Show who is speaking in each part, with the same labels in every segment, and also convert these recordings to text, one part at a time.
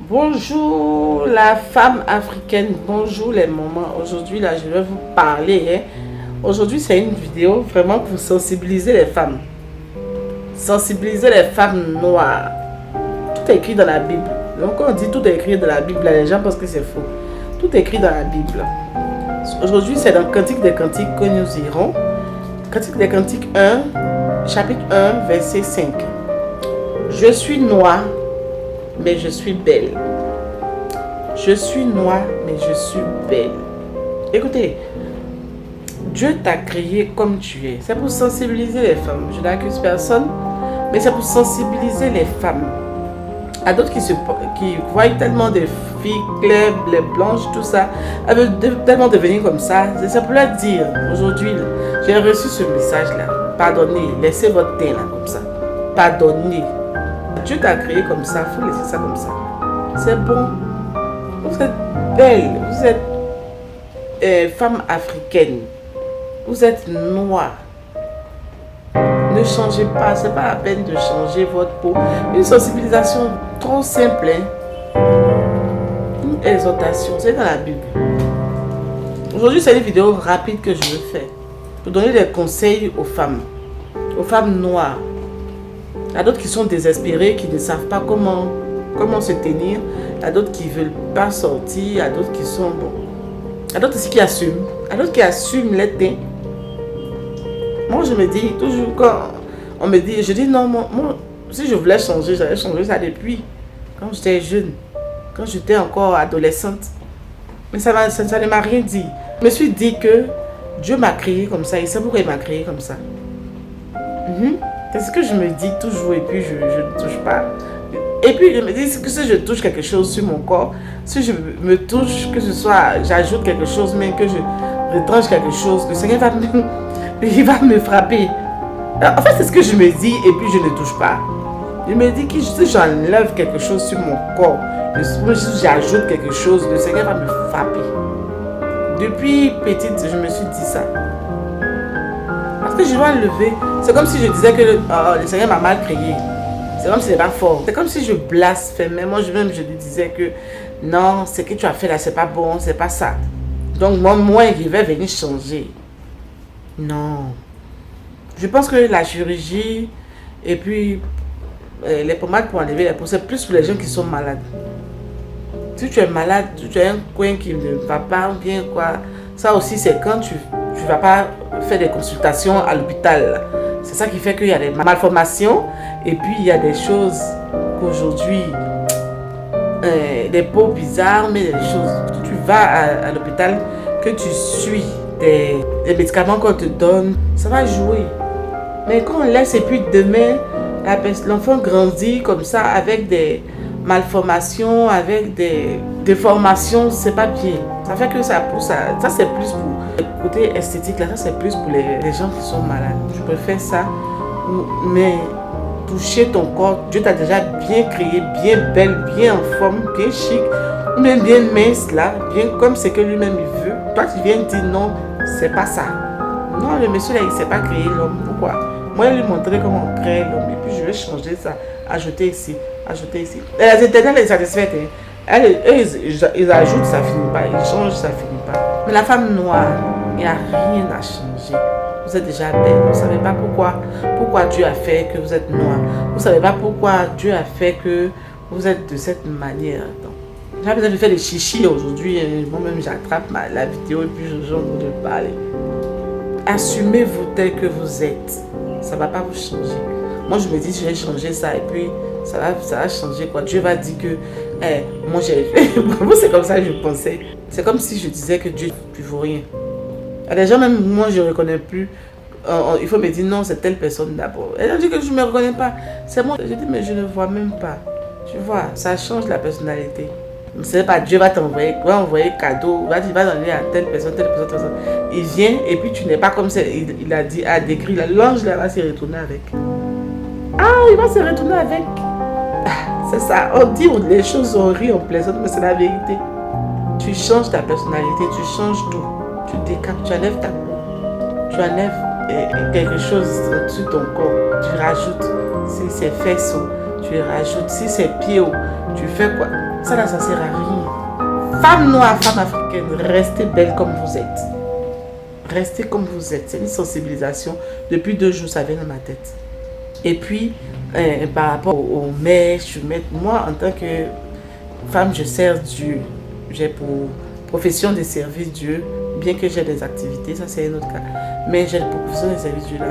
Speaker 1: Bonjour la femme africaine, bonjour les mamans. Aujourd'hui là je vais vous parler. Aujourd'hui c'est une vidéo vraiment pour sensibiliser les femmes. Sensibiliser les femmes noires. Tout est écrit dans la Bible. Donc quand on dit tout est écrit dans la Bible, les gens pensent que c'est faux. Tout est écrit dans la Bible. Aujourd'hui c'est dans Cantique des Cantiques que nous irons. Cantique des Cantiques 1, chapitre 1, verset 5. Je suis noire, mais je suis belle. Je suis noire, mais je suis belle. Écoutez, Dieu t'a créé comme tu es. C'est pour sensibiliser les femmes. Je n'accuse personne, mais c'est pour sensibiliser les femmes. À d'autres qui voient tellement de filles claires, les blanches, tout ça, elles veulent tellement devenir comme ça. C'est pour leur dire, aujourd'hui, j'ai reçu ce message-là. Pardonnez, laissez votre teint là comme ça. Pardonnez. Dieu t'a créé comme ça, il faut laisser ça comme ça. C'est bon. Vous êtes belle, vous êtes femme africaine, vous êtes noire. Ne changez pas, c'est pas la peine de changer votre peau. Une sensibilisation trop simple, hein? Une exhortation, c'est dans la Bible. Aujourd'hui, c'est une vidéo rapide que je veux faire pour donner des conseils aux femmes noires. Il y a d'autres qui sont désespérés, qui ne savent pas comment se tenir. Il y a d'autres qui ne veulent pas sortir. Il y a d'autres qui sont... Bon. Il y a d'autres aussi qui assument. Il y a d'autres qui assument les teints. Moi, je me dis, toujours quand on me dit... Je dis non, moi si je voulais changer, j'avais changé ça depuis. Quand j'étais jeune. Quand j'étais encore adolescente. Mais ça ne m'a rien dit. Je me suis dit que Dieu m'a créé comme ça. Et c'est pourquoi il m'a créé comme ça. C'est ce que je me dis toujours et puis je ne touche pas. Et puis je me dis que si je touche quelque chose sur mon corps, si je me touche, que ce soit, j'ajoute quelque chose, même que je retranche quelque chose, le Seigneur il va me frapper. En fait, c'est ce que je me dis et puis je ne touche pas. Je me dis que si j'enlève quelque chose sur mon corps, si j'ajoute quelque chose, le Seigneur va me frapper. Depuis petite, je me suis dit ça. Parce que je dois lever. C'est comme si je disais que le Seigneur m'a mal créé. C'est comme si c'était pas fort. C'est comme si je blasphémais. Moi, je lui disais que non, ce que tu as fait là, c'est pas bon, c'est pas ça. Donc, moi, il va venir changer. Non. Je pense que la chirurgie et puis les pommades pour enlever les peaux, c'est plus pour les gens qui sont malades. Si tu es malade, tu as un coin qui ne va pas bien, quoi. Ça aussi, c'est quand tu ne vas pas faire des consultations à l'hôpital. C'est ça qui fait qu'il y a des malformations et puis il y a des choses qu'aujourd'hui, des peaux bizarres, mais des choses. Tu vas à l'hôpital, que tu suis des médicaments qu'on te donne, ça va jouer. Mais quand on laisse et puis demain, l'enfant grandit comme ça avec des malformations, avec des déformations, c'est pas bien. Ça fait que ça pousse à... Ça c'est plus pour le côté esthétique, là, ça c'est plus pour les gens qui sont malades. Je préfère ça. Mais toucher ton corps, Dieu t'a déjà bien créé, bien belle, bien en forme, bien chic, ou même bien mince là, bien comme c'est que lui-même il veut. Toi tu viens dire non, c'est pas ça. Non, le monsieur là il ne sait pas créer l'homme. Pourquoi? Moi je lui montrer comment on crée l'homme et puis je vais changer ça, ajouter ici, ajouter ici. Les éternels sont satisfaits. Ils ajoutent, ça finit pas. Ils changent, ça finit pas. Mais la femme noire, il n'y a rien à changer. Vous êtes déjà belle. Vous ne savez pas pourquoi Dieu a fait que vous êtes noire. Vous ne savez pas pourquoi Dieu a fait que vous êtes de cette manière. J'ai besoin de faire des chichis aujourd'hui. Moi-même, j'attrape la vidéo et puis je vous de parler. Assumez-vous tel que vous êtes. Ça ne va pas vous changer. Moi, je me dis, je vais changer ça et puis ça va changer quoi. Dieu va dire que moi, moi, c'est comme ça que je pensais. C'est comme si je disais que Dieu ne vaut rien. Il y a des gens, même moi, je ne reconnais plus. Il faut me dire non, c'est telle personne d'abord. Elle a dit que je ne me reconnais pas. C'est moi. Je dis, mais je ne vois même pas. Tu vois, ça change la personnalité. C'est pas Dieu va envoyer cadeau, il va donner à telle personne, telle personne, telle personne. Il vient et puis tu n'es pas comme ça. Il a dit, a décrit, l'ange là va se retourner avec. Ah, il va se retourner avec. C'est ça. On dit les choses, on rit, on plaisante, mais c'est la vérité. Tu changes ta personnalité, tu changes tout. Tu décapes, tu enlèves ta peau. Tu enlèves quelque chose sur ton corps. Tu rajoutes. Si c'est faisceau, tu rajoutes. Si c'est pied, tu fais quoi? Ça là, ça sert à rien. Femme noire, femme africaine, restez belle comme vous êtes. Restez comme vous êtes. C'est une sensibilisation. Depuis 2 jours, ça vient dans ma tête. Et puis, par rapport aux mèches, moi, en tant que femme, je sers Dieu. J'ai pour profession de servir Dieu, bien que j'ai des activités, ça c'est un autre cas. Mais j'ai pour profession de servir Dieu là.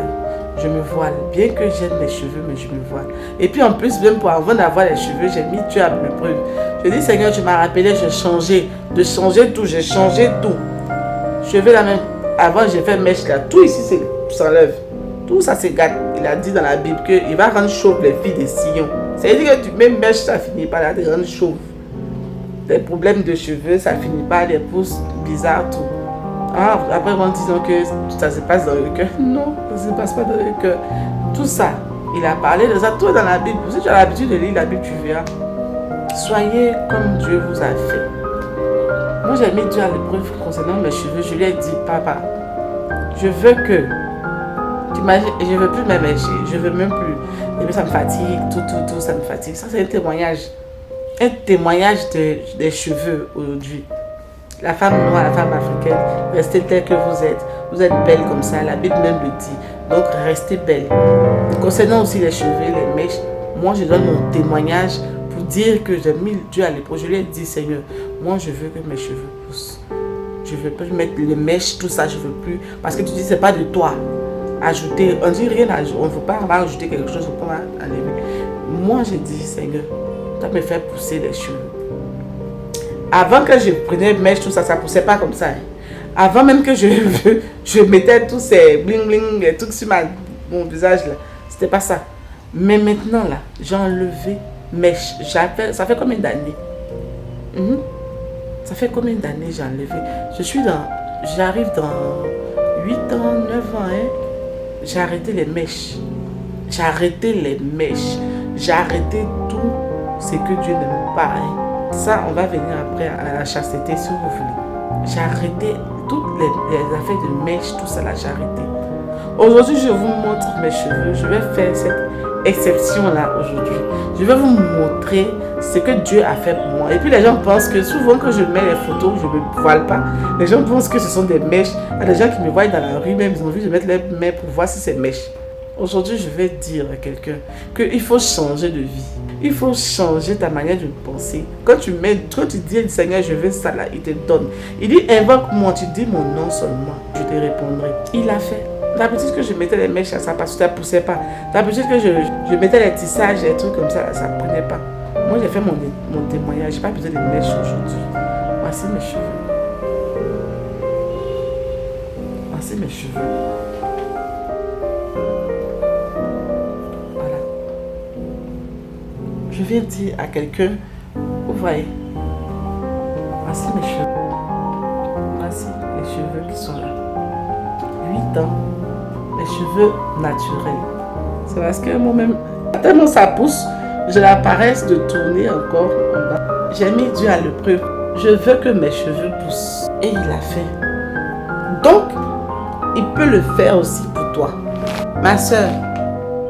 Speaker 1: Je me voile. Bien que j'aime mes cheveux, mais je me voile. Et puis en plus, même pour avant d'avoir les cheveux, j'ai mis Dieu à l'épreuve. Je dis, Seigneur, tu m'as rappelé, j'ai changé. De changer tout, j'ai changé tout. Cheveux là même. Avant, j'ai fait mèche là. Tout ici s'enlève. Tout ça se gâte. Il a dit dans la Bible qu'il va rendre chauve les filles de Sion. C'est-à-dire que tu mets mèche, ça finit pas là de rendre chauve. Des problèmes de cheveux, ça finit pas, des pousses bizarres, tout. Ah, après, en disant que ça se passe dans le cœur. Non, ça ne se passe pas dans le cœur. Tout ça, il a parlé de ça, tout dans la Bible. Si tu as l'habitude de lire la Bible, tu verras. Soyez comme Dieu vous a fait. Moi, j'ai mis Dieu à l'épreuve concernant mes cheveux. Je lui ai dit, papa, je veux que... je ne veux plus m'émerger, je ne veux même plus. Et puis ça me fatigue, tout, ça me fatigue. Ça, c'est un témoignage. Un témoignage des cheveux aujourd'hui. La femme noire, la femme africaine, restez telle que vous êtes. Vous êtes belle comme ça, la Bible même le dit. Donc restez belle. Concernant aussi les cheveux, les mèches, moi je donne mon témoignage pour dire que j'ai mis Dieu à l'épreuve. Je lui ai dit, Seigneur, moi je veux que mes cheveux poussent. Je ne veux plus mettre les mèches, tout ça, je ne veux plus. Parce que tu dis, c'est pas de toi. Ajouter, on dit rien, on ne veut pas ajouter quelque chose pour enlever. Moi j'ai dit, Seigneur, tu vas me faire pousser les cheveux. Avant que je prenais mèche, tout ça, ça ne poussait pas comme ça. Avant même que je mettais tous ces bling bling, les trucs sur mon visage là, c'était pas ça. Mais maintenant là, j'ai enlevé mèche. Ça fait combien d'années? Ça fait combien d'années j'ai enlevé? J'arrive dans 8 ans, 9 ans. J'ai arrêté les mèches. J'ai arrêté les mèches. J'ai arrêté tout ce que Dieu n'aime pas. Ça, on va venir après à la chasteté si vous voulez. J'ai arrêté toutes les affaires de mèches, tout ça là, j'ai arrêté. Aujourd'hui, je vous montre mes cheveux. Je vais faire cette exception là aujourd'hui. Je vais vous montrer ce que Dieu a fait pour moi. Et puis les gens pensent que souvent quand je mets les photos, je ne me voile pas. Les gens pensent que ce sont des mèches. Il y a des gens qui me voient dans la rue, même ils ont envie de mettre les mains pour voir si c'est mèche. Aujourd'hui, je vais dire à quelqu'un qu'il faut changer de vie. Il faut changer ta manière de penser. Quand tu dis, Seigneur, je veux ça là, il te donne. Il dit, invoque-moi, tu dis mon nom seulement, je te répondrai. Il a fait. D'habitude que je mettais les mèches à ça parce que ça ne poussait pas. D'habitude que je mettais les tissages et des trucs comme ça, ça ne prenait pas. Moi, j'ai fait mon témoignage. Je n'ai pas besoin de mèches aujourd'hui. Voici mes cheveux. Voici mes cheveux. Je viens dire à quelqu'un, vous voyez, voici mes cheveux. Voici les cheveux qui sont là. 8 ans, les cheveux naturels. C'est parce que moi-même, tellement ça pousse, j'ai la paresse de tourner encore en bas. J'ai mis Dieu à l'épreuve. Je veux que mes cheveux poussent. Et il l'a fait. Donc, il peut le faire aussi pour toi. Ma soeur,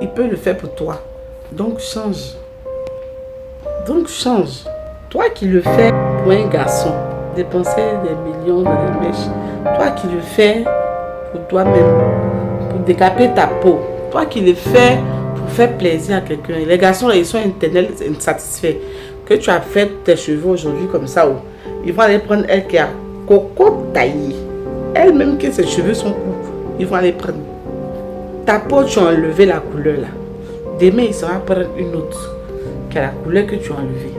Speaker 1: il peut le faire pour toi. Donc, change. Donc change. Toi qui le fais pour un garçon, dépenser des millions dans les mèches. Toi qui le fais pour toi-même, pour décaper ta peau. Toi qui le fais pour faire plaisir à quelqu'un. Les garçons, là, ils sont éternels insatisfaits. Que tu as fait tes cheveux aujourd'hui comme ça, ils vont aller prendre elle qui a coco taillé. Elle-même que ses cheveux sont courts, ils vont aller prendre. Ta peau, tu as enlevé la couleur là. Demain, il sera prendre une autre. La couleur que tu as enlevée.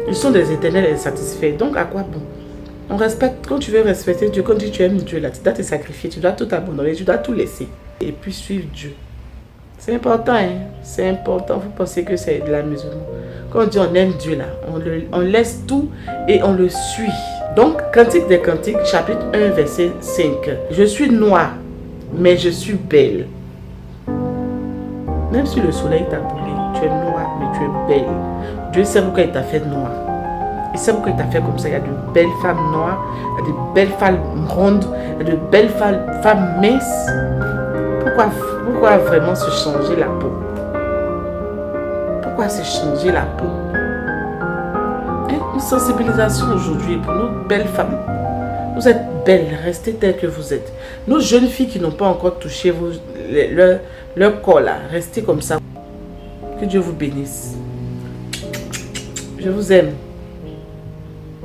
Speaker 1: Ils sont des éternels insatisfaits. Donc, à quoi bon? On respecte, quand tu veux respecter Dieu, quand tu aimes Dieu, là, tu dois te sacrifier, tu dois tout abandonner, tu dois tout laisser. Et puis suivre Dieu. C'est important, hein? C'est important. Vous pensez que c'est de la musulmane. Quand on dit on aime Dieu, là, on laisse tout et on le suit. Donc, Cantique des Cantiques, chapitre 1, verset 5. Je suis noire, mais je suis belle. Même si le soleil t'a brûlé, tu es noire, mais tu es belle. Dieu sait pourquoi il t'a fait noire. Il sait pourquoi il t'a fait comme ça. Il y a de belles femmes noires, il y a de belles femmes rondes, il y a de belles femmes minces. Pourquoi vraiment se changer la peau? Pourquoi se changer la peau? Une sensibilisation aujourd'hui pour nos belles femmes. Vous êtes belles, restez telles que vous êtes. Nos jeunes filles qui n'ont pas encore touché leur corps là, restez comme ça. Que Dieu vous bénisse. Je vous aime.